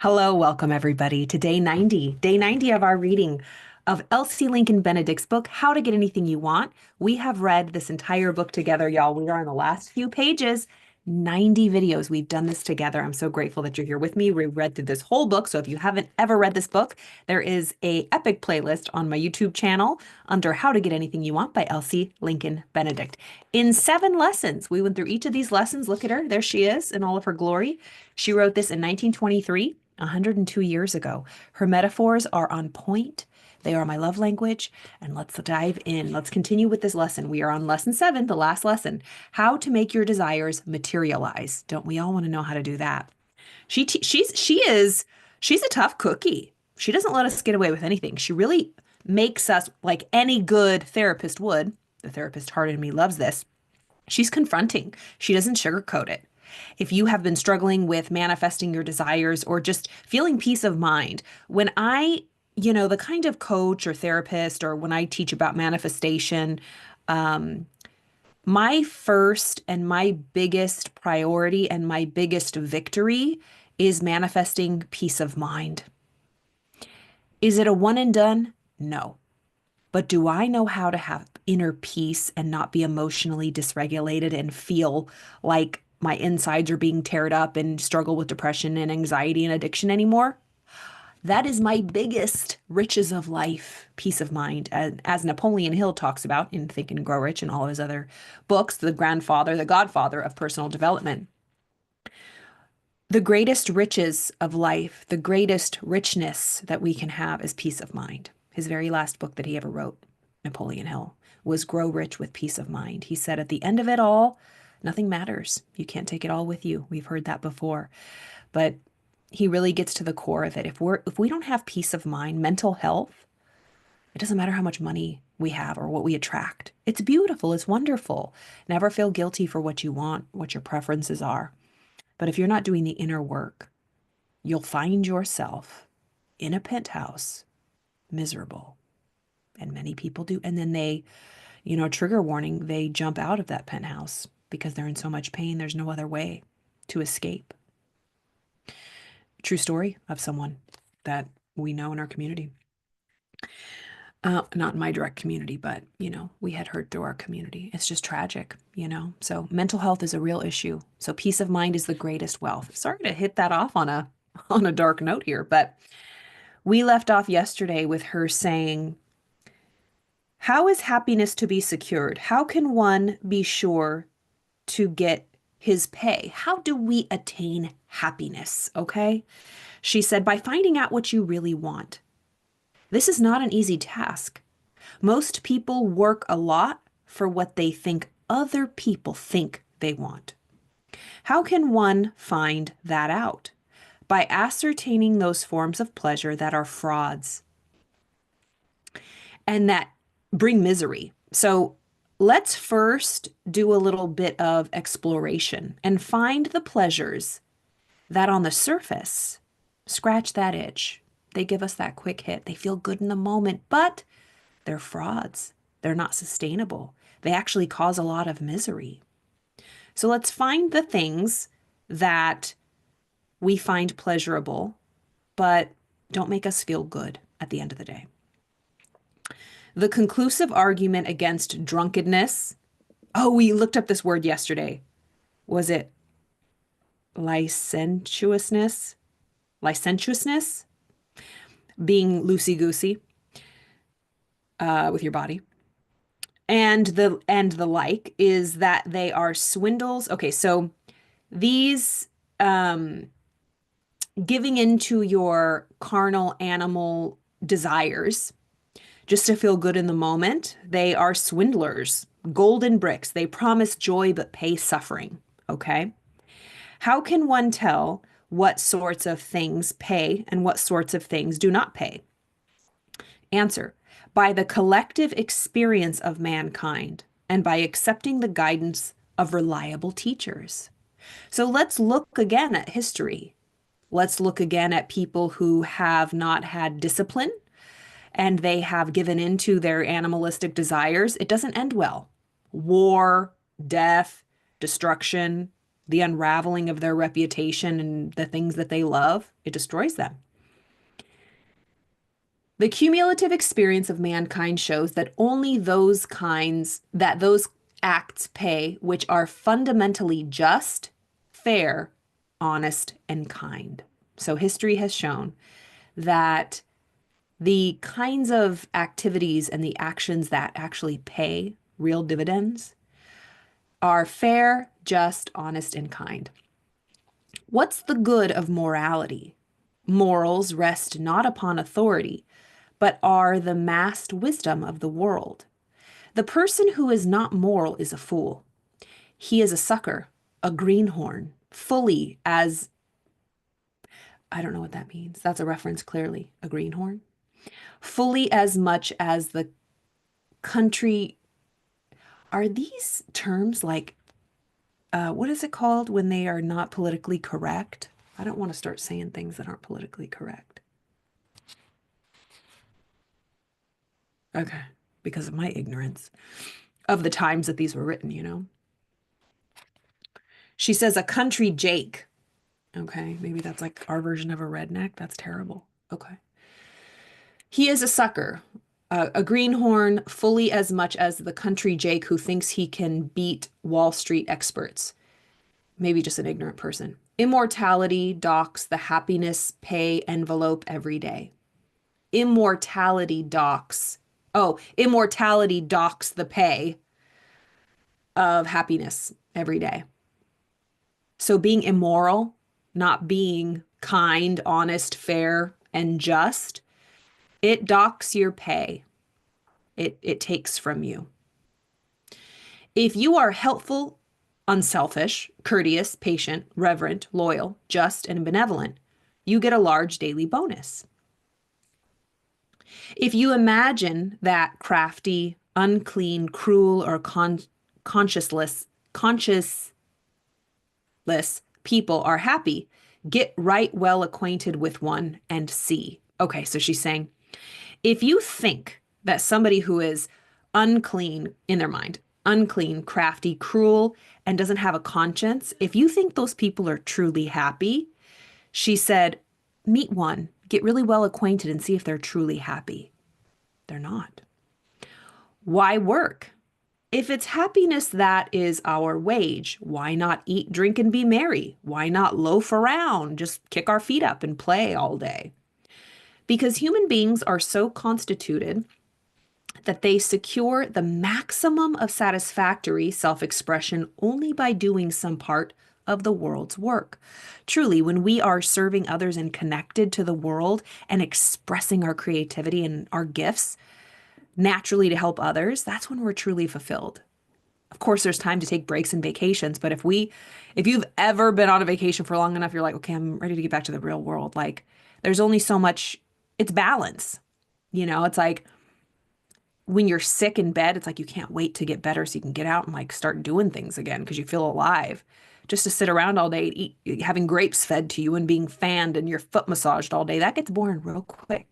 Hello, welcome everybody to day 90 of our reading of Elsie Lincoln Benedict's book, How to Get Anything You Want. We have read this entire book together, y'all. We are on the last few pages, 90 videos. We've done this together. I'm so grateful that you're here with me. We read through this whole book. So if you haven't ever read this book, there is a epic playlist on my YouTube channel under How to Get Anything You Want by Elsie Lincoln Benedict. In 7 lessons, we went through each of these lessons. Look at her. There she is in all of her glory. She wrote this in 1923. 102 years ago. Her metaphors are on point. They are my love language. And let's dive in. Let's continue with this lesson. We are on lesson 7, the last lesson, how to make your desires materialize. Don't we all want to know how to do that? She's a tough cookie. She doesn't let us get away with anything. She really makes us, like any good therapist would. The therapist heart in me loves this. She's confronting. She doesn't sugarcoat it. If you have been struggling with manifesting your desires or just feeling peace of mind, when the kind of coach or therapist, or when I teach about manifestation, my first and my biggest priority and my biggest victory is manifesting peace of mind. Is it a one and done? No. But do I know how to have inner peace and not be emotionally dysregulated and feel like my insides are being teared up and struggle with depression and anxiety and addiction anymore? That is my biggest riches of life, peace of mind. As Napoleon Hill talks about in Think and Grow Rich and all of his other books, the godfather of personal development. The greatest riches of life, the greatest richness that we can have is peace of mind. His very last book that he ever wrote, Napoleon Hill, was Grow Rich with Peace of Mind. He said, at the end of it all, nothing matters. You can't take it all with you. We've heard that before. But he really gets to the core of it. If we don't have peace of mind, mental health, it doesn't matter how much money we have or what we attract. It's beautiful. It's wonderful. Never feel guilty for what you want, what your preferences are. But if you're not doing the inner work, you'll find yourself in a penthouse, miserable. And many people do. And then they, trigger warning, they jump out of that penthouse because they're in so much pain. There's no other way to escape. True story of someone that we know in our community. Not in my direct community, but, we had heard through our community. It's just tragic, So mental health is a real issue. So peace of mind is the greatest wealth. Sorry to hit that off on a dark note here, but we left off yesterday with her saying, how is happiness to be secured? How can one be sure to get his pay? How do we attain happiness? Okay. She said, by finding out what you really want. This is not an easy task. Most people work a lot for what they think other people think they want. How can one find that out? By ascertaining those forms of pleasure that are frauds and that bring misery. So let's first do a little bit of exploration and find the pleasures that on the surface scratch that itch. They give us that quick hit. They feel good in the moment, but they're frauds. They're not sustainable. They actually cause a lot of misery. So let's find the things that we find pleasurable, but don't make us feel good at the end of the day. The conclusive argument against drunkenness. Oh, we looked up this word yesterday. Was it licentiousness? Licentiousness? Being loosey-goosey with your body. And the like is that they are swindles. Okay, so these giving into your carnal animal desires just to feel good in the moment, they are swindlers, golden bricks. They promise joy but pay suffering. Okay? How can one tell what sorts of things pay and what sorts of things do not pay? Answer, by the collective experience of mankind and by accepting the guidance of reliable teachers. So let's look again at history. Let's look again at people who have not had discipline and they have given into their animalistic desires. It doesn't end well. War, death, destruction, the unraveling of their reputation and the things that they love, it destroys them. The cumulative experience of mankind shows that only those acts pay which are fundamentally just, fair, honest, and kind. So history has shown that the kinds of activities and the actions that actually pay real dividends are fair, just, honest, and kind. What's the good of morality? Morals rest not upon authority, but are the massed wisdom of the world. The person who is not moral is a fool. He is a sucker, a greenhorn, fully as, I don't know what that means. That's a reference, clearly, a greenhorn. Fully as much as the country. Are these terms like, what is it called when they are not politically correct? I don't want to start saying things that aren't politically correct. Okay, because of my ignorance of the times that these were written, you know. She says a country Jake. Okay, maybe that's like our version of a redneck. That's terrible. Okay. He is a sucker, a greenhorn, fully as much as the country Jake who thinks he can beat Wall Street experts. Maybe just an ignorant person. Immortality docks the happiness pay envelope every day. Immortality docks the pay of happiness every day. So being immoral, not being kind, honest, fair, and just, it docks your pay. It takes from you. If you are helpful, unselfish, courteous, patient, reverent, loyal, just, and benevolent, you get a large daily bonus. If you imagine that crafty, unclean, cruel, or conscienceless people are happy, get right well acquainted with one and see. Okay, so she's saying, if you think that somebody who is unclean in their mind, unclean, crafty, cruel, and doesn't have a conscience, if you think those people are truly happy, she said, meet one, get really well acquainted and see if they're truly happy. They're not. Why work? If it's happiness that is our wage, why not eat, drink, and be merry? Why not loaf around, just kick our feet up and play all day? Because human beings are so constituted that they secure the maximum of satisfactory self-expression only by doing some part of the world's work. Truly, when we are serving others and connected to the world and expressing our creativity and our gifts naturally to help others, that's when we're truly fulfilled. Of course, there's time to take breaks and vacations, but if you've ever been on a vacation for long enough, you're like, okay, I'm ready to get back to the real world. Like, there's only so much, it's balance. You know, it's like when you're sick in bed, it's like you can't wait to get better so you can get out and like start doing things again because you feel alive. Just to sit around all day, having grapes fed to you and being fanned and your foot massaged all day, that gets boring real quick.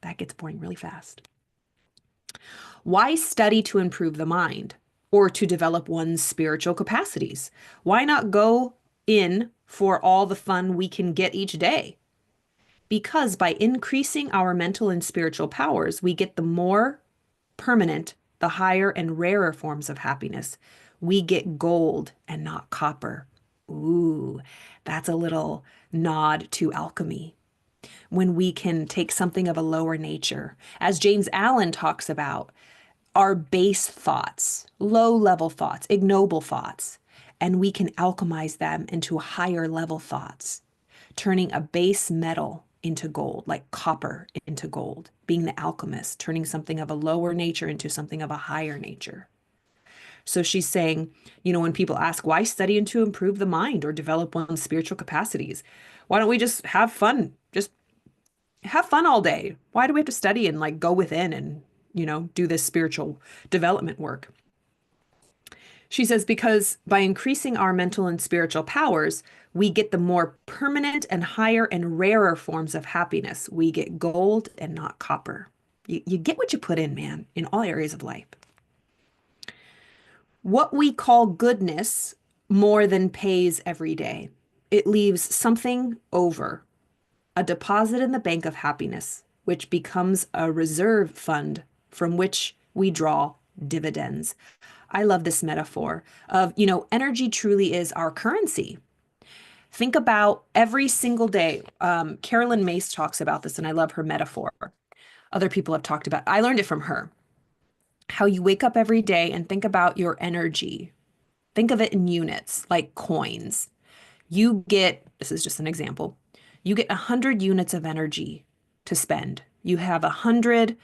That gets boring really fast. Why study to improve the mind or to develop one's spiritual capacities? Why not go in for all the fun we can get each day? Because by increasing our mental and spiritual powers, we get the more permanent, the higher and rarer forms of happiness. We get gold and not copper. Ooh, that's a little nod to alchemy. When we can take something of a lower nature, as James Allen talks about, our base thoughts, low-level thoughts, ignoble thoughts, and we can alchemize them into higher level thoughts, turning a base metal into gold, like copper into gold, being the alchemist, turning something of a lower nature into something of a higher nature. So she's saying, you know, when people ask, why study and to improve the mind or develop one's spiritual capacities? Why don't we just have fun? Just have fun all day. Why do we have to study and like go within and, you know, do this spiritual development work? She says, because by increasing our mental and spiritual powers, we get the more permanent and higher and rarer forms of happiness. We get gold and not copper. You get what you put in, man, in all areas of life. What we call goodness, more than pays every day. It leaves something over, a deposit in the bank of happiness, which becomes a reserve fund from which we draw dividends. I love this metaphor of, energy truly is our currency. Think about every single day. Carolyn Mace talks about this, and I love her metaphor. Other people have talked about it. I learned it from her. How you wake up every day and think about your energy. Think of it in units, like coins. This is just an example, you get 100 units of energy to spend. You have $100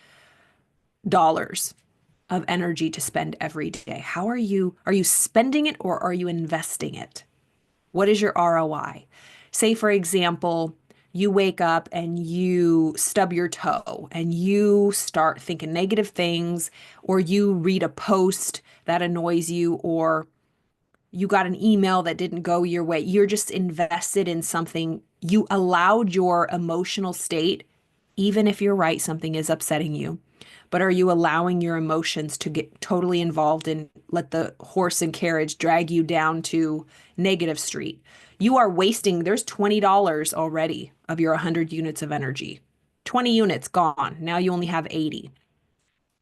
of energy to spend every day. Are you spending it or are you investing it? What is your ROI? Say, for example, you wake up and you stub your toe and you start thinking negative things, or you read a post that annoys you, or you got an email that didn't go your way. You're just invested in something. You allowed your emotional state, even if you're right, something is upsetting you. But are you allowing your emotions to get totally involved and let the horse and carriage drag you down to negative street? You are wasting, there's $20 already of your 100 units of energy. 20 units gone. Now you only have 80.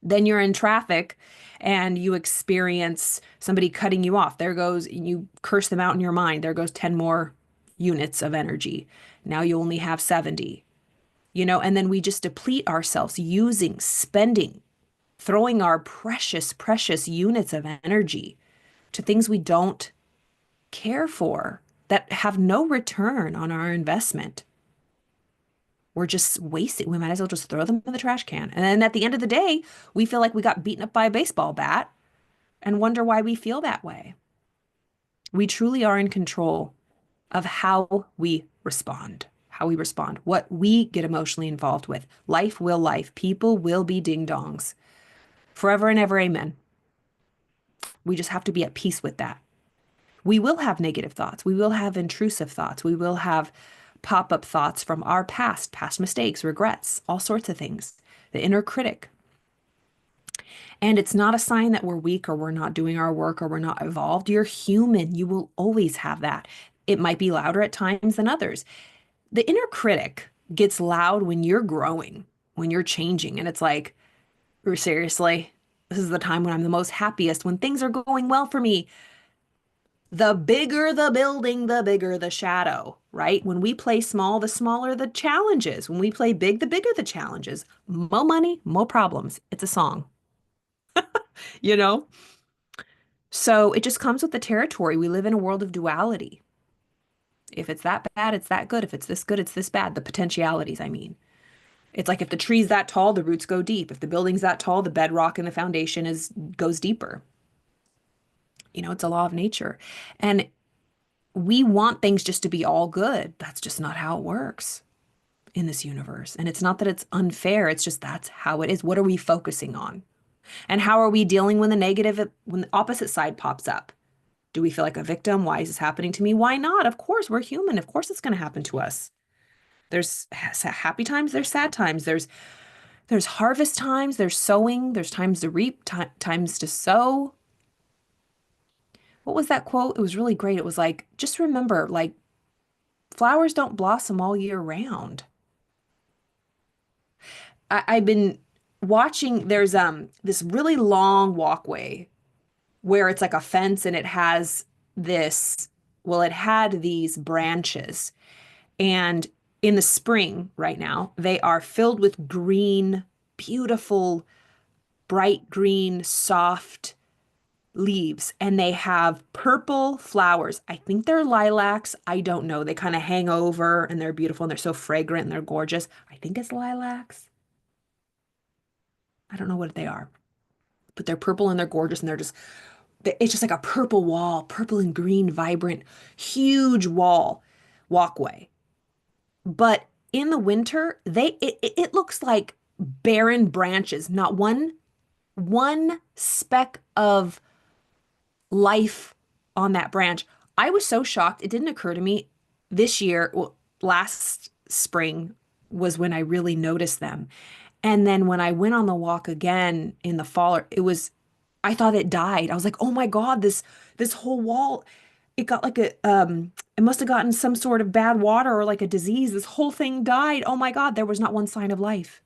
Then you're in traffic and you experience somebody cutting you off. There goes, you curse them out in your mind. There goes 10 more units of energy. Now you only have 70, and then we just deplete ourselves using, spending, throwing our precious, precious units of energy to things we don't care for, that have no return on our investment. We're just wasting. We might as well just throw them in the trash can. And then at the end of the day, we feel like we got beaten up by a baseball bat and wonder why we feel that way. We truly are in control of how we respond, what we get emotionally involved with. Life will life. People will be ding dongs forever and ever. Amen. We just have to be at peace with that. We will have negative thoughts. We will have intrusive thoughts. We will have pop-up thoughts from our past mistakes, regrets, all sorts of things. The inner critic. And it's not a sign that we're weak or we're not doing our work or we're not evolved. You're human. You will always have that. It might be louder at times than others. The inner critic gets loud when you're growing, when you're changing. And it's like, seriously, this is the time when I'm the most happiest, when things are going well for me. The bigger the building, the bigger the shadow, right? When we play small, the smaller the challenges. When we play big, the bigger the challenges. More money, more problems. It's a song, you know? So it just comes with the territory. We live in a world of duality. If it's that bad, it's that good. If it's this good, it's this bad. The potentialities, I mean. It's like if the tree's that tall, the roots go deep. If the building's that tall, the bedrock and the foundation goes deeper. It's a law of nature. And we want things just to be all good. That's just not how it works in this universe. And it's not that it's unfair. It's just that's how it is. What are we focusing on? And how are we dealing when when the opposite side pops up? Do we feel like a victim? Why is this happening to me? Why not? Of course, we're human. Of course it's going to happen to us. There's happy times, there's sad times, there's harvest times, there's sowing, there's times to reap, times to sow. What was that quote? It was really great. It was like, just remember, like, flowers don't blossom all year round. I've been watching, there's this really long walkway where it's like a fence, and it has it had these branches. And in the spring right now, they are filled with green, beautiful, bright green, soft leaves, and they have purple flowers. I think they're lilacs. I don't know. They kind of hang over and they're beautiful and they're so fragrant and they're gorgeous. I think it's lilacs. I don't know what they are, but they're purple and they're gorgeous, and it's just like a purple wall, purple and green, vibrant, huge walkway. But in the winter, it looks like barren branches, not one speck of life on that branch. I was so shocked. It didn't occur to me this year. Well, last spring was when I really noticed them. And then when I went on the walk again in the fall, I thought it died. I was like, oh my God, this whole wall. it got like it must have gotten some sort of bad water or like a disease. This whole thing died. Oh my God, there was not one sign of life.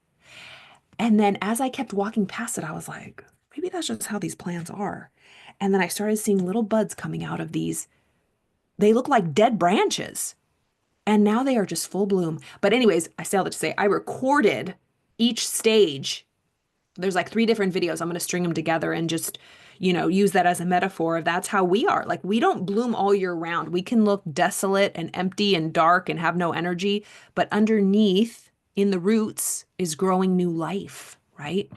And then as I kept walking past it, I was like, maybe that's just how these plants are. And then I started seeing little buds coming out of these. They look like dead branches. And now they are just full bloom. But anyways, I say all that to say I recorded each stage. There's like three different videos. I'm going to string them together and just, use that as a metaphor of that's how we are. Like we don't bloom all year round. We can look desolate and empty and dark and have no energy, but underneath in the roots is growing new life, right?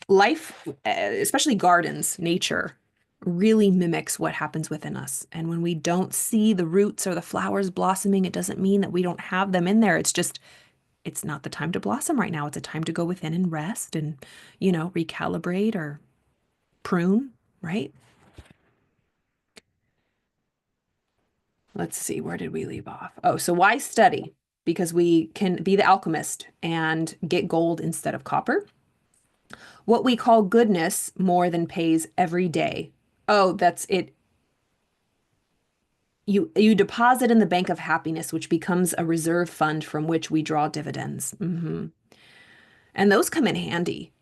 Life, especially gardens, nature, really mimics what happens within us. And when we don't see the roots or the flowers blossoming, it doesn't mean that we don't have them in there. It's just, it's not the time to blossom right now. It's a time to go within and rest and, recalibrate or prune, right? Let's see, where did we leave off? Oh, so why study? Because we can be the alchemist and get gold instead of copper. What we call goodness more than pays every day. Oh, that's it. You deposit in the bank of happiness, which becomes a reserve fund from which we draw dividends. And those come in handy,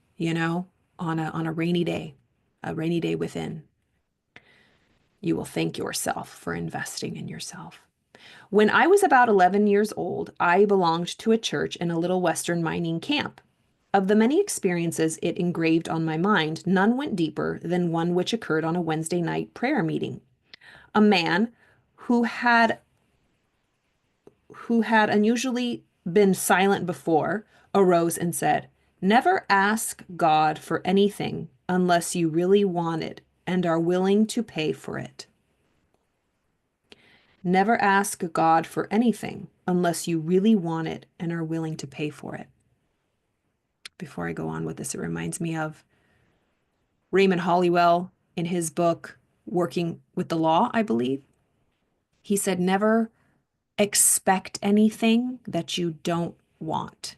on a rainy day within. You will thank yourself for investing in yourself. When I was about 11 years old, I belonged to a church in a little Western mining camp. Of the many experiences it engraved on my mind, none went deeper than one which occurred on a Wednesday night prayer meeting. A man who had unusually been silent before arose and said, "Never ask God for anything unless you really want it and are willing to pay for it." Never ask God for anything unless you really want it and are willing to pay for it. Before I go on with this, it reminds me of Raymond Hollywell in his book, Working with the Law, I believe. He said, never expect anything that you don't want.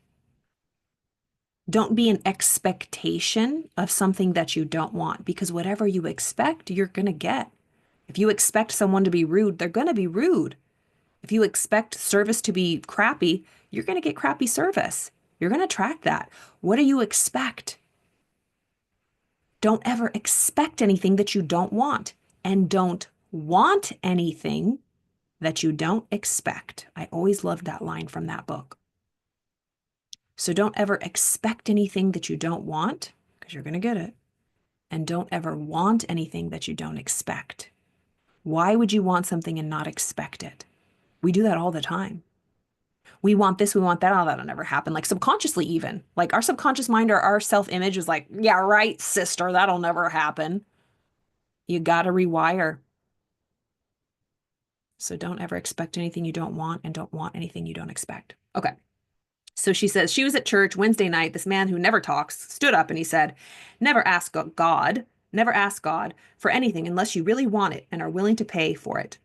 Don't be an expectation of something that you don't want, because whatever you expect, you're going to get. If you expect someone to be rude, they're going to be rude. If you expect service to be crappy, you're going to get crappy service. You're going to attract that. What do you expect? Don't ever expect anything that you don't want, and don't want anything that you don't expect. I always loved that line from that book. So don't ever expect anything that you don't want, because you're going to get it. And don't ever want anything that you don't expect. Why would you want something and not expect it? We do that all the time. We want this, we want that. Oh, that'll never happen. Like subconsciously, even. Like our subconscious mind or our self-image is like, yeah, right, sister, that'll never happen. You got to rewire. So don't ever expect anything you don't want, and don't want anything you don't expect. Okay. So she says she was at church Wednesday night. This man who never talks stood up and he said, never ask God for anything unless you really want it and are willing to pay for it.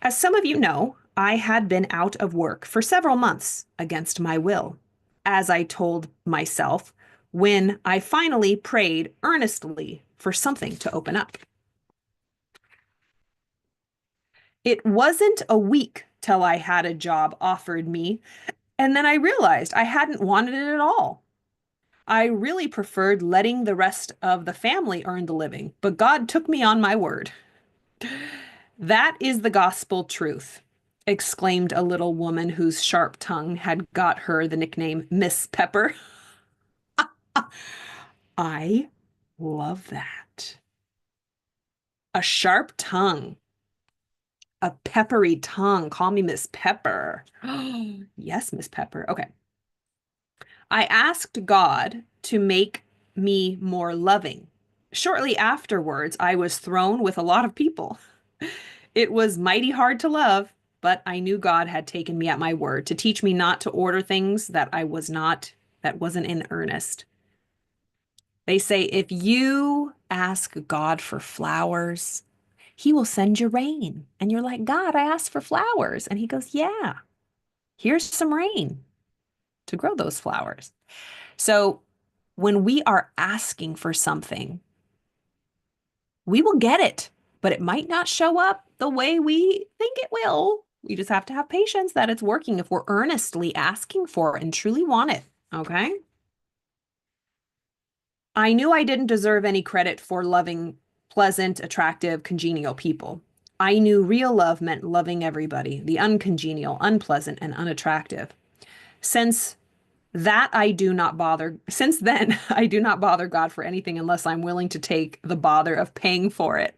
As some of you know, I had been out of work for several months against my will, as I told myself when I finally prayed earnestly for something to open up. It wasn't a week till I had a job offered me, and then I realized I hadn't wanted it at all. I really preferred letting the rest of the family earn the living, but God took me on my word. That is the gospel truth, exclaimed a little woman whose sharp tongue had got her the nickname Miss Pepper. I love that. A sharp tongue, a peppery tongue. Call me Miss Pepper. Yes, Miss Pepper. Okay. I asked God to make me more loving. Shortly afterwards, I was thrown with a lot of people. It was mighty hard to love, but I knew God had taken me at my word to teach me not to order things that wasn't in earnest. They say if you ask God for flowers, he will send you rain. And you're like, God, I asked for flowers. And he goes, yeah, here's some rain to grow those flowers. So when we are asking for something, we will get it. but it might not show up the way we think it will. We just have to have patience that it's working if we're earnestly asking for it and truly want it. Okay. I knew I didn't deserve any credit for loving pleasant, attractive, congenial people. I knew real love meant loving everybody, the uncongenial, unpleasant, and unattractive. Since since then, I do not bother God for anything unless I'm willing to take the bother of paying for it.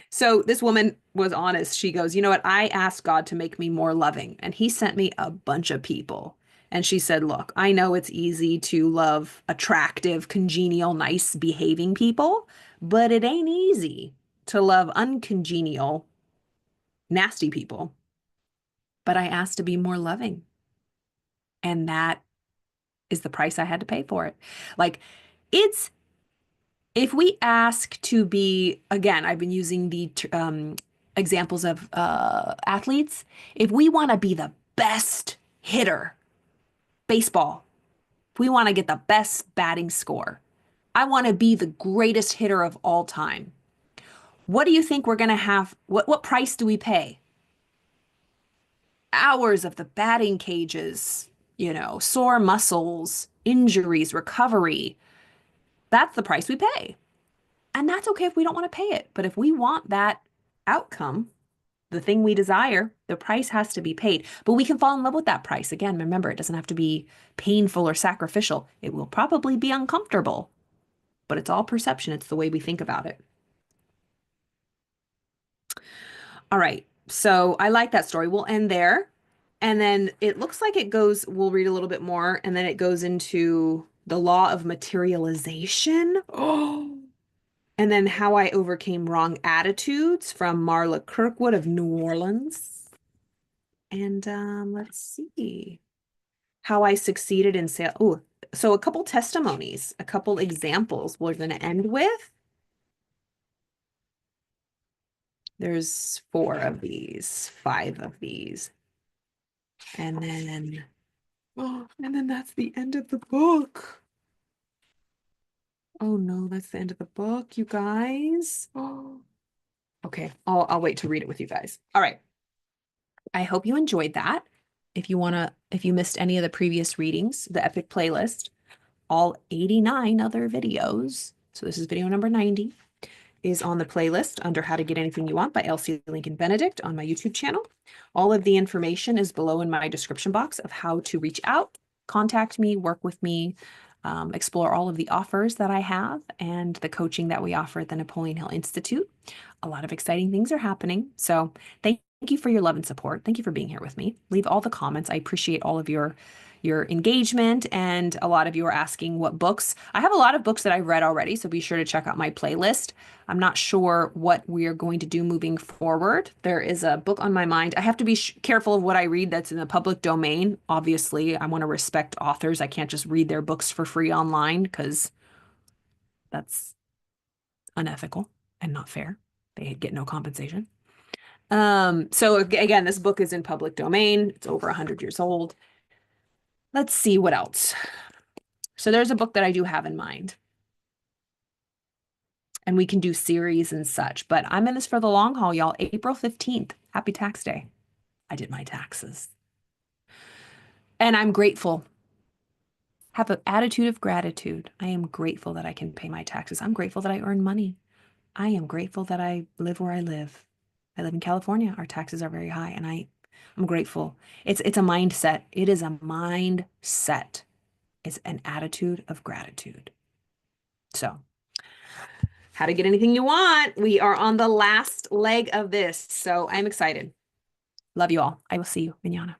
So this woman was honest. She goes, you know what? I asked God to make me more loving, and he sent me a bunch of people. And she said, look, I know it's easy to love attractive, congenial, nice behaving people, but it ain't easy to love uncongenial, nasty people. But I asked to be more loving. And that is the price I had to pay for it. Like, it's if we ask to be, again, I've been using the examples of athletes. If we want to be the best hitter, baseball, if we want to get the best batting score, I want to be the greatest hitter of all time. What do you think we're going to have? What price do we pay? Hours of the batting cages, sore muscles, injuries, recovery. That's the price we pay. And that's okay if we don't want to pay it. But if we want that outcome, the thing we desire, the price has to be paid. But we can fall in love with that price. Again, remember, it doesn't have to be painful or sacrificial. It will probably be uncomfortable, but it's all perception. It's the way we think about it. All right. So I like that story. We'll end there. And then it looks like we'll read a little bit more, and then it goes into the law of materialization. Oh, and then how I overcame wrong attitudes from Marla Kirkwood of New Orleans. And let's see how I succeeded in sales. Oh, so a couple testimonies, a couple examples we're going to end with. There's 4 of these, 5 of these. And then that's the end of the book. Oh no, that's the end of the book, you guys. Oh. Okay, I'll wait to read it with you guys. All right. I hope you enjoyed that. If you missed any of the previous readings, the epic playlist, all 89 other videos, so this is video number 90, is on the playlist under How to Get Anything You Want by Elsie Lincoln Benedict on my YouTube channel. All of the information is below in my description box of how to reach out, contact me, work with me, explore all of the offers that I have and the coaching that we offer at the Napoleon Hill Institute. A lot of exciting things are happening. So thank you for your love and support. Thank you for being here with me. Leave all the comments. I appreciate all of your engagement, and a lot of you are asking what books. I have a lot of books that I've read already, so be sure to check out my playlist. I'm not sure what we are going to do moving forward. There is a book on my mind. I have to be careful of what I read that's in the public domain. Obviously, I want to respect authors. I can't just read their books for free online because that's unethical and not fair. They get no compensation. So again, this book is in public domain. It's over 100 years old. Let's see what else. So there's a book that I do have in mind. And we can do series and such, but I'm in this for the long haul, y'all. April 15th. Happy tax day. I did my taxes. And I'm grateful. Have an attitude of gratitude. I am grateful that I can pay my taxes. I'm grateful that I earn money. I am grateful that I live where I live. I live in California. Our taxes are very high, and I'm grateful. It's a mindset. It is a mindset. It's an attitude of gratitude. So, how to get anything you want. We are on the last leg of this, so I'm excited. Love you all. I will see you, Manana.